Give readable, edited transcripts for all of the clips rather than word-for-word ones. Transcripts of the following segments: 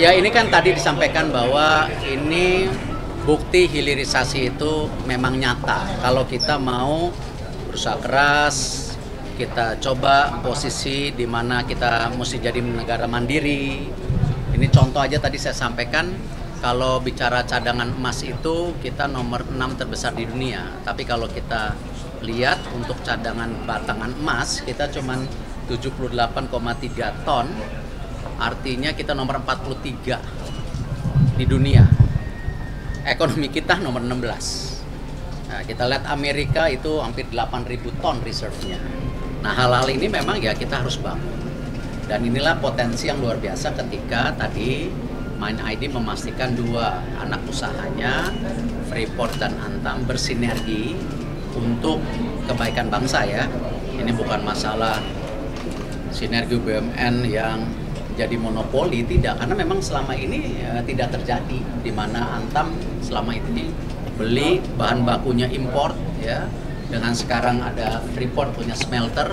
Ya ini kan tadi disampaikan bahwa ini bukti hilirisasi itu memang nyata. Kalau kita mau berusaha keras, kita coba posisi di mana kita mesti jadi negara mandiri. Ini contoh aja tadi saya sampaikan, kalau bicara cadangan emas itu kita nomor 6 terbesar di dunia. Tapi kalau kita lihat untuk cadangan batangan emas, kita cuma 78,3 ton. Artinya kita nomor 43 di dunia. Ekonomi kita nomor 16. Nah, kita lihat Amerika itu hampir 8.000 ton reserve-nya. Nah, hal-hal ini memang ya kita harus bangun. Dan inilah potensi yang luar biasa ketika tadi MindID memastikan dua anak usahanya, Freeport dan Antam, bersinergi untuk kebaikan bangsa ya. Ini bukan masalah sinergi BUMN yang jadi monopoli, tidak, karena memang selama ini tidak terjadi, di mana Antam selama ini beli bahan bakunya import ya, dengan sekarang ada Freeport punya smelter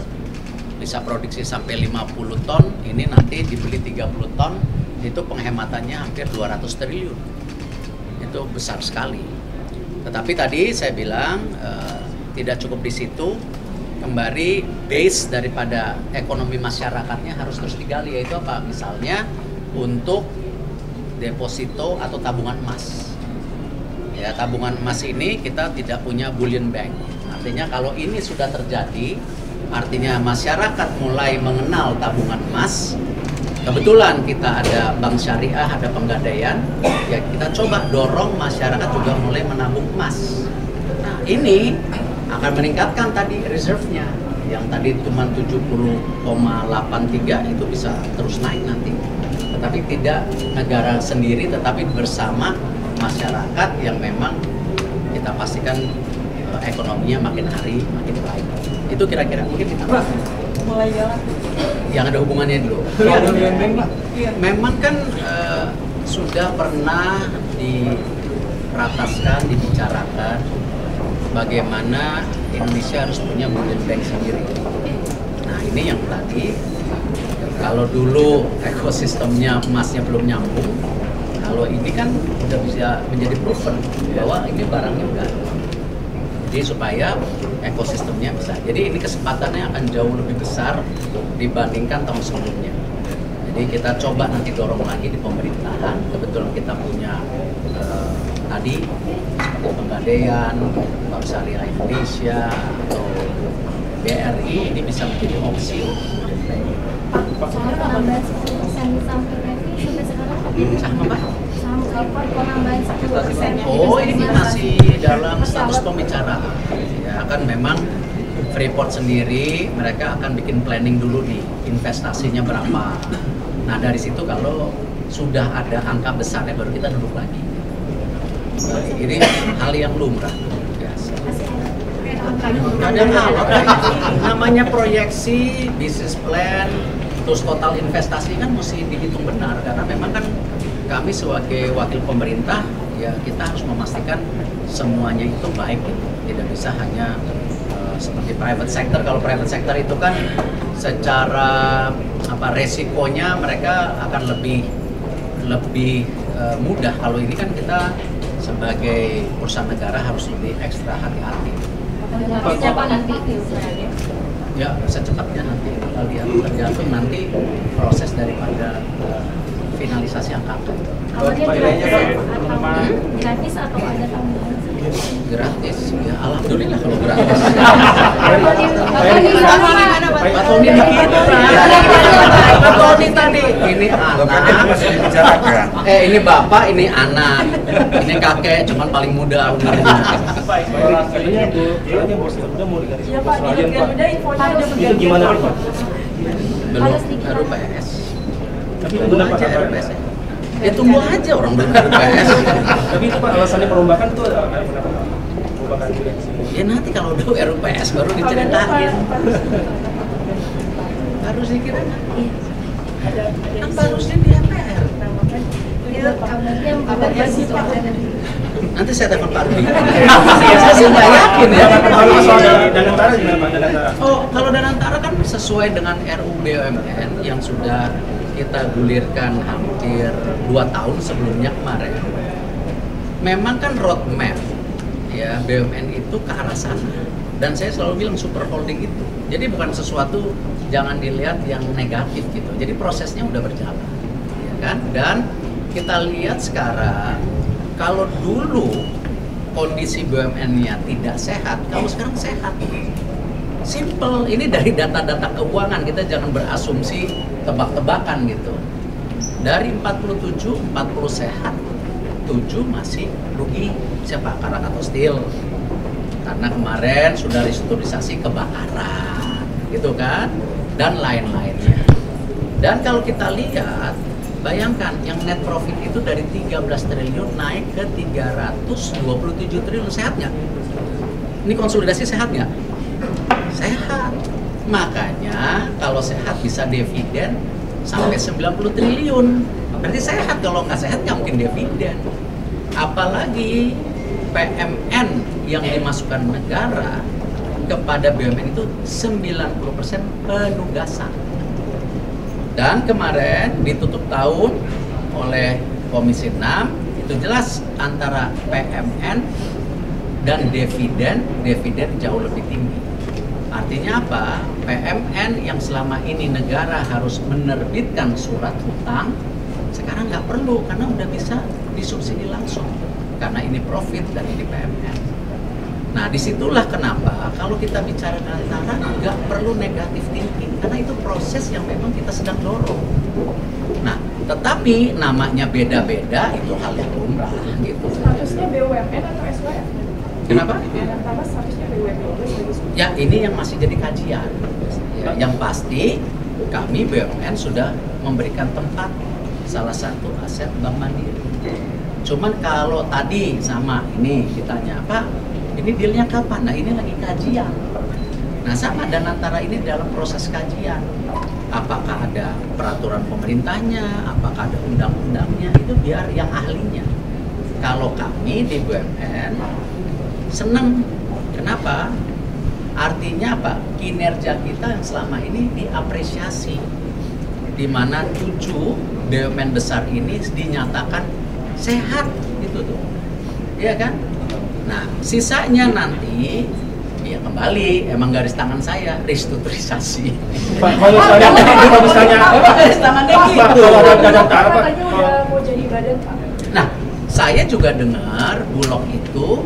bisa produksi sampai 50 ton, ini nanti dibeli 30 ton, itu penghematannya hampir 200 triliun. Itu besar sekali. Tetapi tadi saya bilang tidak cukup di situ, kembali base daripada ekonomi masyarakatnya harus terus digali, yaitu apa? Misalnya untuk deposito atau tabungan emas. Ya, tabungan emas ini kita tidak punya bullion bank. Artinya kalau ini sudah terjadi, artinya masyarakat mulai mengenal tabungan emas. Kebetulan kita ada bank syariah, ada penggadaian, ya kita coba dorong masyarakat juga mulai menabung emas. Nah, ini akan meningkatkan tadi reserve-nya yang tadi cuma 70,83 itu bisa terus naik nanti. Tetapi tidak negara sendiri, tetapi bersama masyarakat yang memang kita pastikan ekonominya makin hari makin baik. Itu kira-kira mungkin kita mulai jalan. Yang ada hubungannya dulu. Memang kan sudah pernah dirataskan, dibicarakan bagaimana Indonesia harus punya bullion bank sendiri. Nah ini yang tadi, kalau dulu ekosistemnya emasnya belum nyambung, kalau ini kan udah bisa menjadi proven bahwa ini barangnya udah. Jadi supaya ekosistemnya bisa. Jadi ini kesempatannya akan jauh lebih besar dibandingkan tahun sebelumnya. Jadi kita coba nanti dorong lagi di pemerintahan. Kebetulan kita punya tadi seperti Penggadaian, Bank Syariah Indonesia atau BRI, ini bisa menjadi opsi. Soalnya kalau bahas saham Revi sampai sekarang Saham apa? saham Freeport kok nambahin 10%. Oh, ini masih dalam status pembicaraan. Ya kan memang Freeport sendiri mereka akan bikin planning dulu nih investasinya berapa. Nah dari situ kalau sudah ada angka besarnya baru kita duduk lagi. Ini hal yang lumrah. Biasa. Kadang namanya proyeksi, bisnis plan, terus total investasi kan mesti dihitung benar, karena memang kan kami sebagai wakil pemerintah ya kita harus memastikan semuanya itu baik, tidak bisa hanya seperti private sector. Kalau private sector itu kan secara resikonya mereka akan lebih mudah. Kalau ini kan kita sebagai perusahaan negara harus lebih ekstra hati-hati. Siapa nanti? Ya secepatnya nanti kita lihat, tergantung nanti proses daripada finalisasi angka-angka itu. Gratis atau ada tambahan? Gratis, ya alhamdulillah kalau gratis. Pak Tony begitu, Pak Tony tadi. Ini anak, ini bapak, ini anak, ini kakek, cuman paling muda umurnya. Iya Pak, di Garuda infonya udah Itu gimana Pak? Belum RUPS. Tapi itu Tunggu benar Pak. aja RUPS. Ya tunggu aja orang belum RUPS. Tapi itu Pak alasannya perombakan itu kenapa Pak? Perombakan juga di sini. Ya nanti kalau udah RUPS baru diceritain. Harus dikira kan harusnya di MPR. Nanti saya telepon Pak Rudi. Saya sih nggak yakin ya. Kalau soal Danantara gimana Pak? Danantara. Oh, kalau Danantara kan sesuai dengan RUU BUMN yang sudah kita gulirkan hampir 2 tahun sebelumnya kemarin, memang kan roadmap ya BUMN itu ke arah sana. Dan saya selalu bilang super holding itu. Jadi bukan sesuatu jangan dilihat yang negatif gitu. Jadi prosesnya udah berjalan, ya kan? Dan kita lihat sekarang, kalau dulu kondisi BUMN-nya tidak sehat, kalau sekarang sehat. Simple, ini dari data-data keuangan, kita jangan berasumsi tebak-tebakan gitu. Dari 47, 40 sehat, 7 masih rugi. Siapa? Krakatau Steel. Karena kemarin sudah restrukturisasi kebakaran, gitu kan? Dan lain-lainnya. Dan kalau kita lihat, bayangkan yang net profit itu dari 13 triliun naik ke 327 triliun, sehat nggak? Ini konsolidasi sehat nggak? Sehat. Makanya kalau sehat bisa dividen sampai 90 triliun. Berarti sehat, kalau nggak sehat nggak mungkin dividen. Apalagi PMN yang dimasukkan negara kepada BUMN itu 90% penugasan. Dan kemarin ditutup tahun oleh Komisi 6, itu jelas antara PMN dan dividen jauh lebih tinggi. Artinya apa? PMN yang selama ini negara harus menerbitkan surat hutang, sekarang nggak perlu karena udah bisa disubsidi langsung. Karena ini profit dan ini PMN. Nah, disitulah kenapa kalau kita bicara antara nggak perlu negatif thinking, karena itu proses yang memang kita sedang dorong. Nah, tetapi namanya beda-beda itu hal yang lumrah gitu. Statusnya BUMN atau SWF? Kenapa? Yang pertama statusnya BUMN. Ya, ini yang masih jadi kajian. Ya, yang pasti kami BUMN sudah memberikan tempat salah satu aset Bank Mandiri. Cuman kalau tadi sama ini ditanya, Pak, ini dealnya kapan? Nah, ini lagi kajian. Nah, sama, dan antara ini dalam proses kajian. Apakah ada peraturan pemerintahnya, apakah ada undang-undangnya, itu biar yang ahlinya. Kalau kami di BUMN senang. Kenapa? Artinya apa? Kinerja kita yang selama ini diapresiasi. Di mana 7 BUMN besar ini dinyatakan sehat gitu tuh, iya kan? Nah, sisanya nanti ya kembali emang garis tangan saya restrukturisasi. Pak, kalau saya misalnya garis tangannya gitu. Katanya udah mau jadi badan, Pak. Nah, saya juga dengar Bulog itu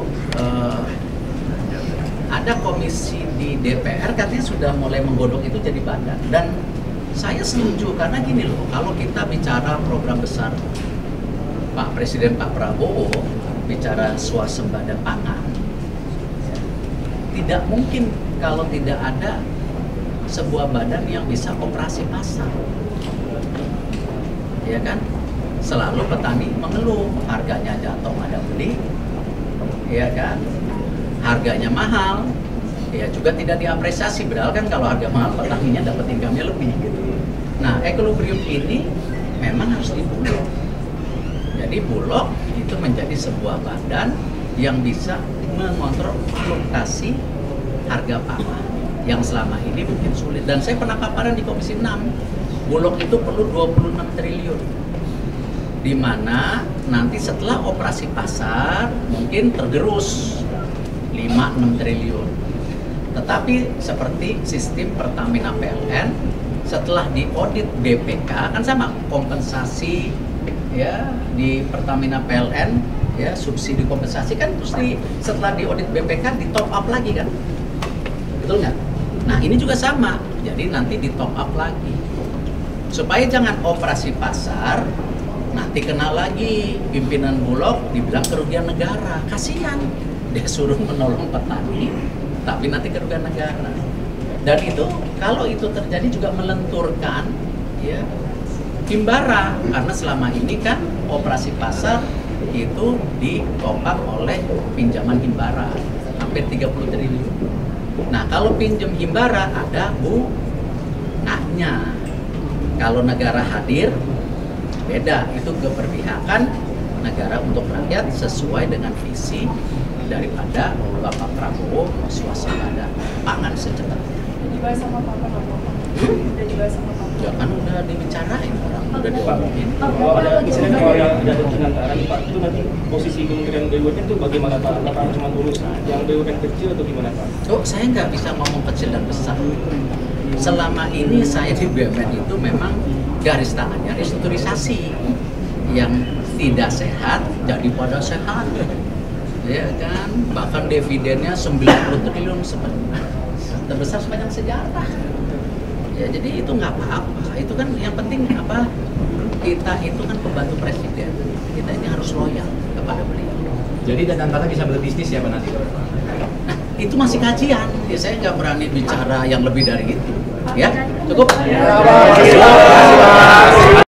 ada komisi di DPR katanya sudah mulai menggodok itu jadi badan. Dan saya setuju karena gini loh, kalau kita bicara program besar Pak Presiden Pak Prabowo bicara swasembada pangan, tidak mungkin kalau tidak ada sebuah badan yang bisa operasi pasar, ya kan? Selalu petani mengeluh harganya jatuh ada beli, ya kan? Harganya mahal, ya juga tidak diapresiasi. Padahal kan kalau harga mahal petaninya dapat income-nya lebih gitu. Nah, equilibrium ini memang harus dibunuh. Jadi Bulog itu menjadi sebuah badan yang bisa mengontrol fluktuasi harga pangan yang selama ini mungkin sulit. Dan saya pernah paparan di Komisi 6, Bulog itu perlu 26 triliun. Di mana nanti setelah operasi pasar mungkin tergerus 5-6 triliun. Tetapi seperti sistem Pertamina PLN, setelah diaudit BPK kan sama kompensasi ya di Pertamina PLN ya subsidi kompensasi kan terus setelah diaudit BPK di top up lagi kan, betul nggak? Nah, ini juga sama, jadi nanti di top up lagi supaya jangan operasi pasar nanti kena lagi pimpinan Bulog dibilang kerugian negara. Kasihan, dia suruh menolong petani tapi nanti kerugian negara. Dan itu kalau itu terjadi juga melenturkan ya Himbara, karena selama ini kan operasi pasar itu ditopang oleh pinjaman Himbara hampir 30 triliun. Nah, kalau pinjam Himbara ada bunganya. Kalau negara hadir beda, itu keberpihakan negara untuk rakyat sesuai dengan visi daripada Bapak Prabowo, swasembada pangan sejahtera. Dibahas sama Papa, udah dibahas sama Papa. Ya kan udah dibicarain orang Pak, kalau ada misalnya kalau ada antara nih Pak, itu nanti posisi Kementerian BUMN itu bagaimana Pak? Apakah cuma urus yang BUMN kecil atau gimana Pak? Oh, saya nggak bisa ngomong kecil dan besar. Selama ini saya di BUMN itu memang garis tangannya restrukturisasi yang tidak sehat jadi pada sehat, ya kan? Bahkan dividennya 90 triliun terbesar sepanjang sejarah. Ya, jadi itu nggak apa-apa. Itu kan yang penting apa? Kita itu kan pembantu presiden. Kita ini harus loyal kepada beliau. Jadi dan antara bisa berbisnis ya Pak nanti? Nah, itu masih kajian. Ya, saya nggak berani bicara yang lebih dari itu. Ya, cukup. Ya, Pak.